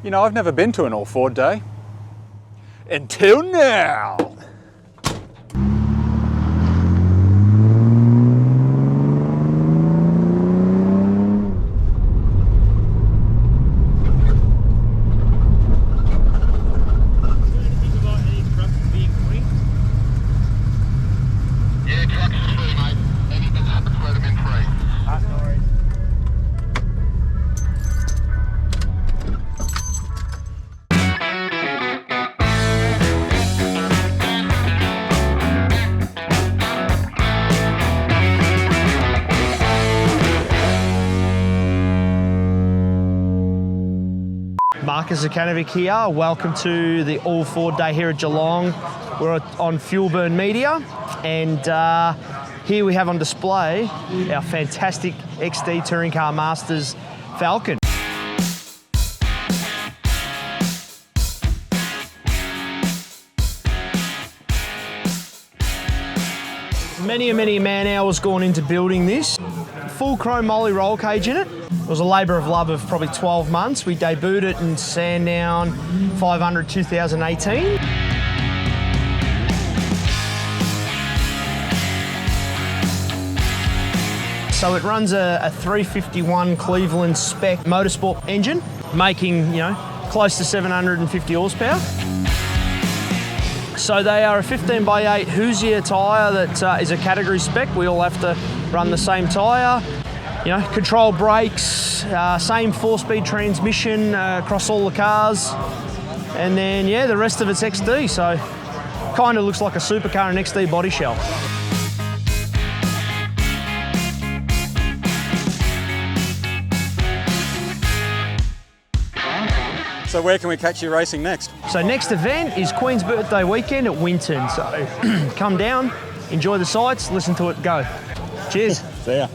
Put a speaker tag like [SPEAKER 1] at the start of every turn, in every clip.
[SPEAKER 1] You know, I've never been to an All Ford Day. Until now!
[SPEAKER 2] Marcus Zakanovic here. Welcome to the All Ford Day here at Geelong. We're on Fuel Burn Media, and here we have on display our fantastic XD Touring Car Masters Falcon. Many man hours gone into building this. Full chrome moly roll cage in it. It was a labour of love of probably 12 months. We debuted it in Sandown 500 2018. So it runs a 351 Cleveland spec motorsport engine, making, close to 750 horsepower. So they are a 15x8 Hoosier tyre that is a category spec. We all have to run the same tyre. Control brakes, same 4-speed transmission across all the cars. And then, the rest of it's XD. So kind of looks like a supercar and XD body shell.
[SPEAKER 1] So where can we catch you racing next?
[SPEAKER 2] So next event is Queen's Birthday weekend at Winton. So come down, enjoy the sights, listen to it go. Cheers.
[SPEAKER 1] See ya.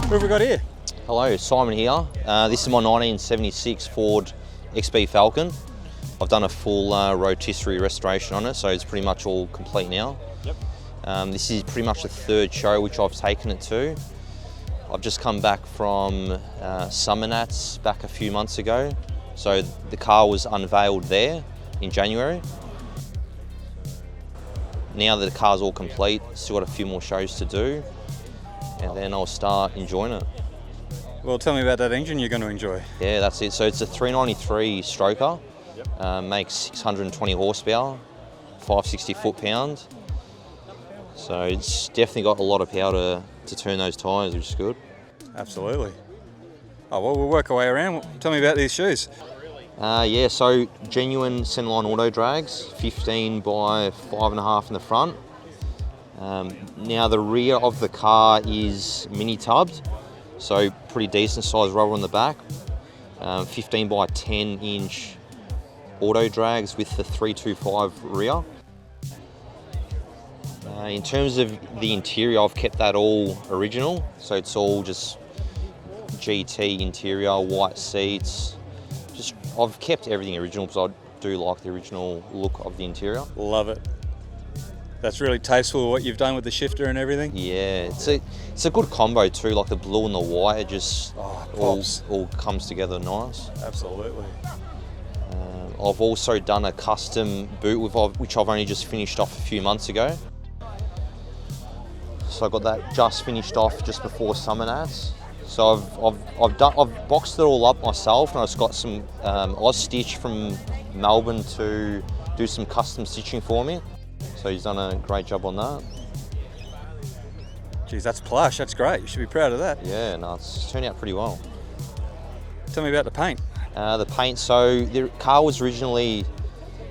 [SPEAKER 1] What have we got here?
[SPEAKER 3] Hello, Simon here. This is my 1976 Ford XB Falcon. I've done a full rotisserie restoration on it, so it's pretty much all complete now. Yep. This is pretty much the third show which I've taken it to. I've just come back from Summer Nats back a few months ago. So the car was unveiled there in January. Now that the car's all complete, still got a few more shows to do, and then I'll start enjoying it.
[SPEAKER 1] Well, tell me about that engine you're going to enjoy.
[SPEAKER 3] Yeah, that's it. So it's a 393 stroker, makes 620 horsepower, 560 foot-pound. So it's definitely got a lot of power to turn those tyres, which is good.
[SPEAKER 1] Absolutely. Oh, well, we'll work our way around. Tell me about these shoes.
[SPEAKER 3] Yeah, so genuine centerline auto drags, 15 by 5.5 in the front. Now the rear of the car is mini tubbed, so pretty decent size rubber on the back. 15 by 10 inch auto drags with the 325 rear. In terms of the interior, I've kept that all original, so it's all just GT interior, white seats. Just I've kept everything original because I do like the original look of the interior.
[SPEAKER 1] Love it. That's really tasteful what you've done with the shifter and everything.
[SPEAKER 3] Yeah, it's a good combo too. Like the blue and the white, it just all comes together nice.
[SPEAKER 1] Absolutely.
[SPEAKER 3] I've also done a custom boot which I've only just finished off a few months ago. So I got that just finished off just before summer nats. So I've boxed it all up myself, and I've got some Oz Stitch from Melbourne to do some custom stitching for me. So he's done a great job on that.
[SPEAKER 1] Geez, that's plush. That's great. You should be proud of that.
[SPEAKER 3] Yeah, no, it's turned out pretty well.
[SPEAKER 1] Tell me about the paint.
[SPEAKER 3] The paint, so the car was originally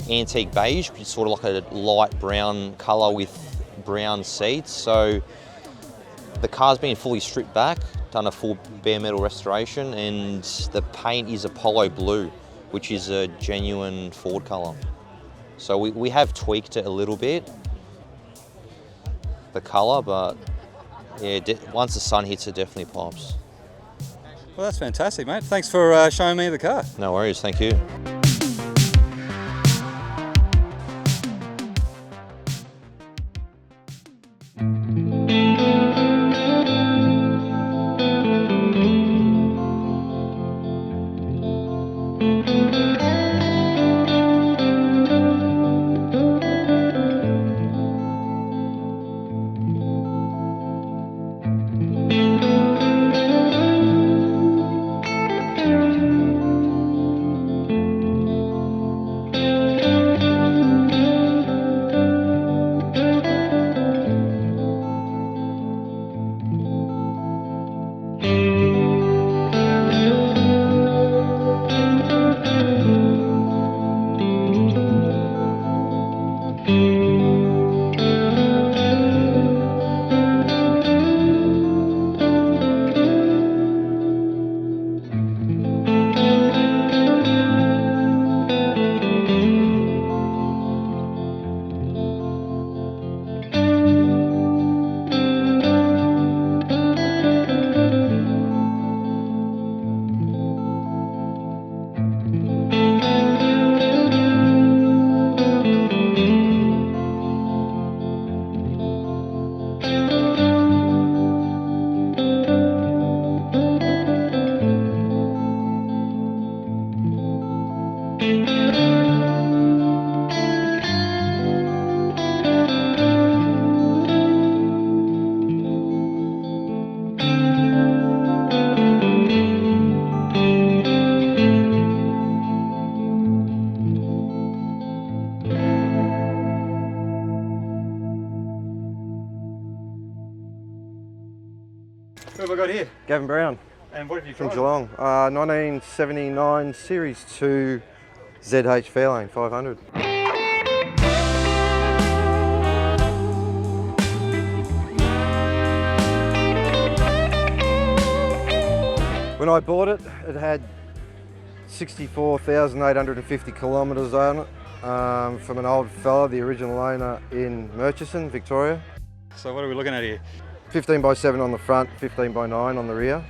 [SPEAKER 3] antique beige, which is sort of like a light brown colour with brown seats. So the car's been fully stripped back, done a full bare metal restoration, and the paint is Apollo blue, which is a genuine Ford colour. So we have tweaked it a little bit, the colour, but yeah, once the sun hits it, definitely pops.
[SPEAKER 1] Well, that's fantastic, mate. Thanks for showing me the car.
[SPEAKER 3] No worries, thank you.
[SPEAKER 1] Who have I got here?
[SPEAKER 4] Gavin Brown
[SPEAKER 1] And what have you
[SPEAKER 4] from
[SPEAKER 1] got?
[SPEAKER 4] Geelong. 1979 Series 2 ZH Fairlane 500. When I bought it, it had 64,850 kilometres on it from an old fella, the original owner in Murchison, Victoria.
[SPEAKER 1] So what are we looking at here?
[SPEAKER 4] 15x7 on the front, 15x9 on the rear.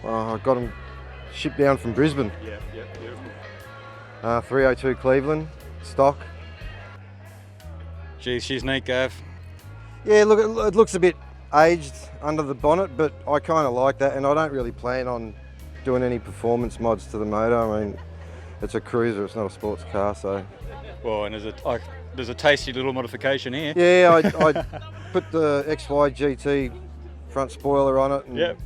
[SPEAKER 4] I got them shipped down from Brisbane.
[SPEAKER 1] Yeah, beautiful.
[SPEAKER 4] 302 Cleveland, stock.
[SPEAKER 1] Geez, she's neat, Gav.
[SPEAKER 4] Yeah, look, it looks a bit aged under the bonnet, but I kind of like that, and I don't really plan on doing any performance mods to the motor. I mean, it's a cruiser, it's not a sports car, so.
[SPEAKER 1] Well, and there's a tasty little modification here.
[SPEAKER 4] Yeah, I put the XY GT front spoiler on it, and
[SPEAKER 1] Yep.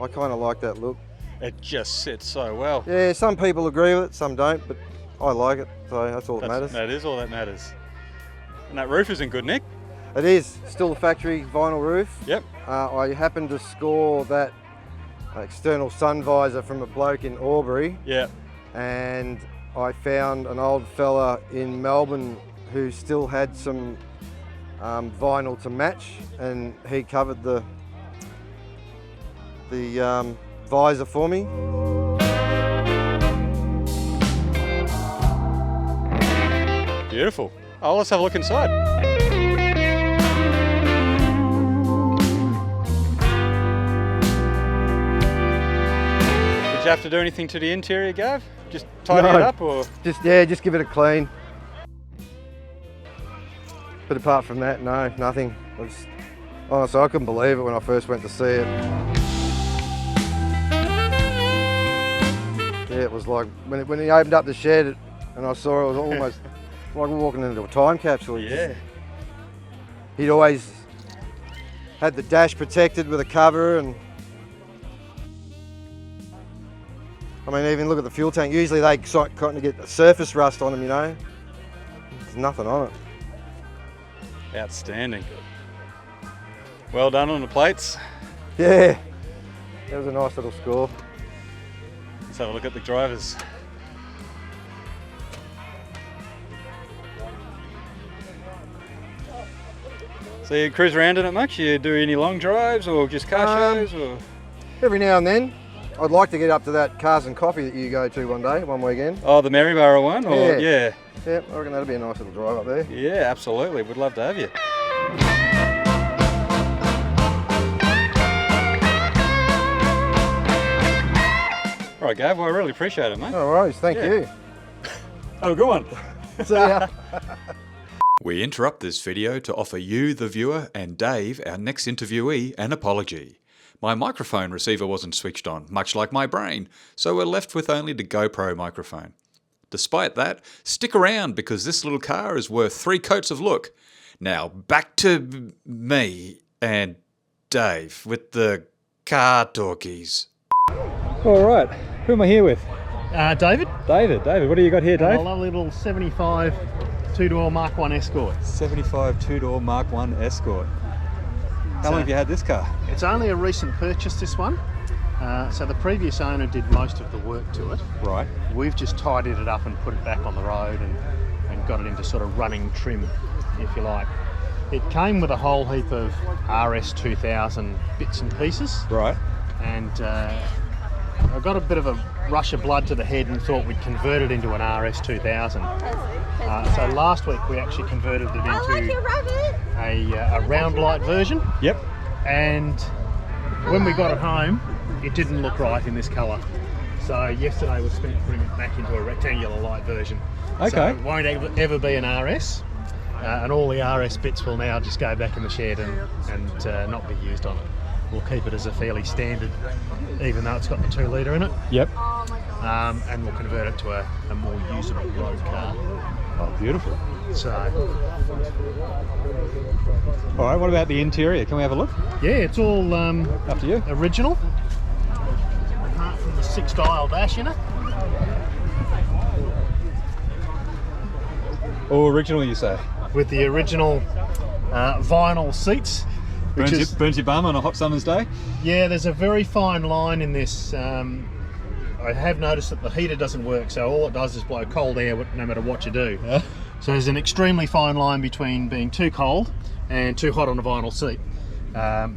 [SPEAKER 4] I kind of like that look.
[SPEAKER 1] It just sits so well.
[SPEAKER 4] Yeah, some people agree with it, some don't, but I like it, so that's all that matters.
[SPEAKER 1] That is all that matters. And that roof is in good nick.
[SPEAKER 4] It is still a factory vinyl roof.
[SPEAKER 1] Yep.
[SPEAKER 4] I happened to score that external sun visor from a bloke in Albury,
[SPEAKER 1] Yeah.
[SPEAKER 4] and I found an old fella in Melbourne who still had some vinyl to match, and he covered the visor for me.
[SPEAKER 1] Beautiful. Oh, let's have a look inside. Did you have to do anything to the interior, Gav? Just tidy it up, or?
[SPEAKER 4] Just give it a clean. But apart from that, no, nothing. Honestly, I couldn't believe it when I first went to see it. Yeah, it was like when he opened up the shed and I saw it was almost like walking into a time capsule.
[SPEAKER 1] Yeah.
[SPEAKER 4] He'd always had the dash protected with a cover, and I mean, even look at the fuel tank. Usually they kind of get a surface rust on them, you know. There's nothing on it.
[SPEAKER 1] Outstanding. Well done on the plates.
[SPEAKER 4] Yeah, that was a nice little score.
[SPEAKER 1] Let's have a look at the drivers. So you cruise around in it much? You do any long drives or just car shows? Or?
[SPEAKER 4] Every now and then. I'd like to get up to that Cars and Coffee that you go to one weekend.
[SPEAKER 1] Oh, the Maryborough one? Or, yeah.
[SPEAKER 4] Yeah, I reckon that'd be a nice little drive up there.
[SPEAKER 1] Yeah, absolutely. We'd love to have you. All right, Gav, well, I really appreciate it, mate.
[SPEAKER 4] No worries, thank you.
[SPEAKER 1] Have a good one.
[SPEAKER 4] See ya.
[SPEAKER 5] We interrupt this video to offer you, the viewer, and Dave, our next interviewee, an apology. My microphone receiver wasn't switched on, much like my brain, so we're left with only the GoPro microphone. Despite that, stick around because this little car is worth 3 coats of look. Now, back to me and Dave with the car talkies.
[SPEAKER 1] All right, who am I here with?
[SPEAKER 2] David?
[SPEAKER 1] David, what do you got here, Dave?
[SPEAKER 2] A lovely little 75 two-door Mark 1 Escort.
[SPEAKER 1] 75 two-door Mark 1 Escort. How long have you had this car?
[SPEAKER 2] It's only a recent purchase, this one. So the previous owner did most of the work to it.
[SPEAKER 1] Right.
[SPEAKER 2] We've just tidied it up and put it back on the road and got it into sort of running trim, if you like. It came with a whole heap of RS 2000 bits and pieces.
[SPEAKER 1] Right.
[SPEAKER 2] And I got a bit of a rush of blood to the head and thought we'd convert it into an RS 2000. So last week we actually converted it into a round light version.
[SPEAKER 1] Yep.
[SPEAKER 2] And when we got it home, it didn't look right in this colour. So yesterday was spent putting it back into a rectangular light version.
[SPEAKER 1] Okay.
[SPEAKER 2] So it won't ever be an RS. And all the RS bits will now just go back in the shed and not be used on it. We'll keep it as a fairly standard, even though it's got the 2 litre in it.
[SPEAKER 1] Yep.
[SPEAKER 2] And we'll convert it to a more usable road car.
[SPEAKER 1] Oh, beautiful.
[SPEAKER 2] So,
[SPEAKER 1] all right, what about the interior? Can we have a look?
[SPEAKER 2] yeah, it's all
[SPEAKER 1] Up to you.
[SPEAKER 2] original, apart from the 6-dial dash in it.
[SPEAKER 1] All original, you say?
[SPEAKER 2] With the original vinyl seats.
[SPEAKER 1] Burns your bum on a hot summer's day?
[SPEAKER 2] Yeah, there's a very fine line in this. I have noticed that the heater doesn't work, so all it does is blow cold air no matter what you do.
[SPEAKER 1] Yeah.
[SPEAKER 2] So there's an extremely fine line between being too cold and too hot on a vinyl seat.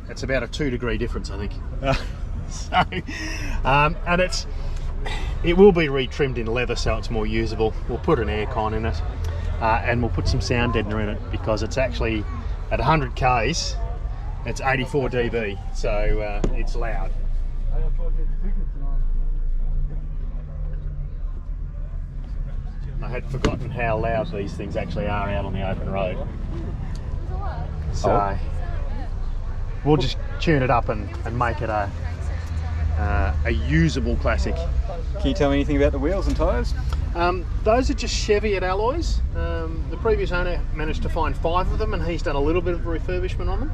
[SPEAKER 2] It's about a 2-degree difference, I think. So, and it will be retrimmed in leather so it's more usable. We'll put an aircon in it, and we'll put some sound deadener in it because it's actually at 100 k's. It's 84 dB, so it's loud. I had forgotten how loud these things actually are out on the open road. So we'll just tune it up and make it a usable classic.
[SPEAKER 1] Can you tell me anything about the wheels and tyres?
[SPEAKER 2] Those are just Chevy alloys. The previous owner managed to find 5 of them and he's done a little bit of refurbishment on them.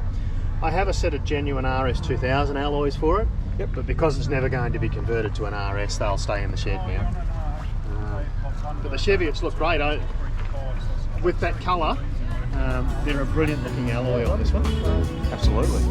[SPEAKER 2] I have a set of genuine RS 2000 alloys for it, but because it's never going to be converted to an RS, they'll stay in the shed now. But the Cheviots look great. With that colour, they're a brilliant looking alloy on this one.
[SPEAKER 1] Absolutely.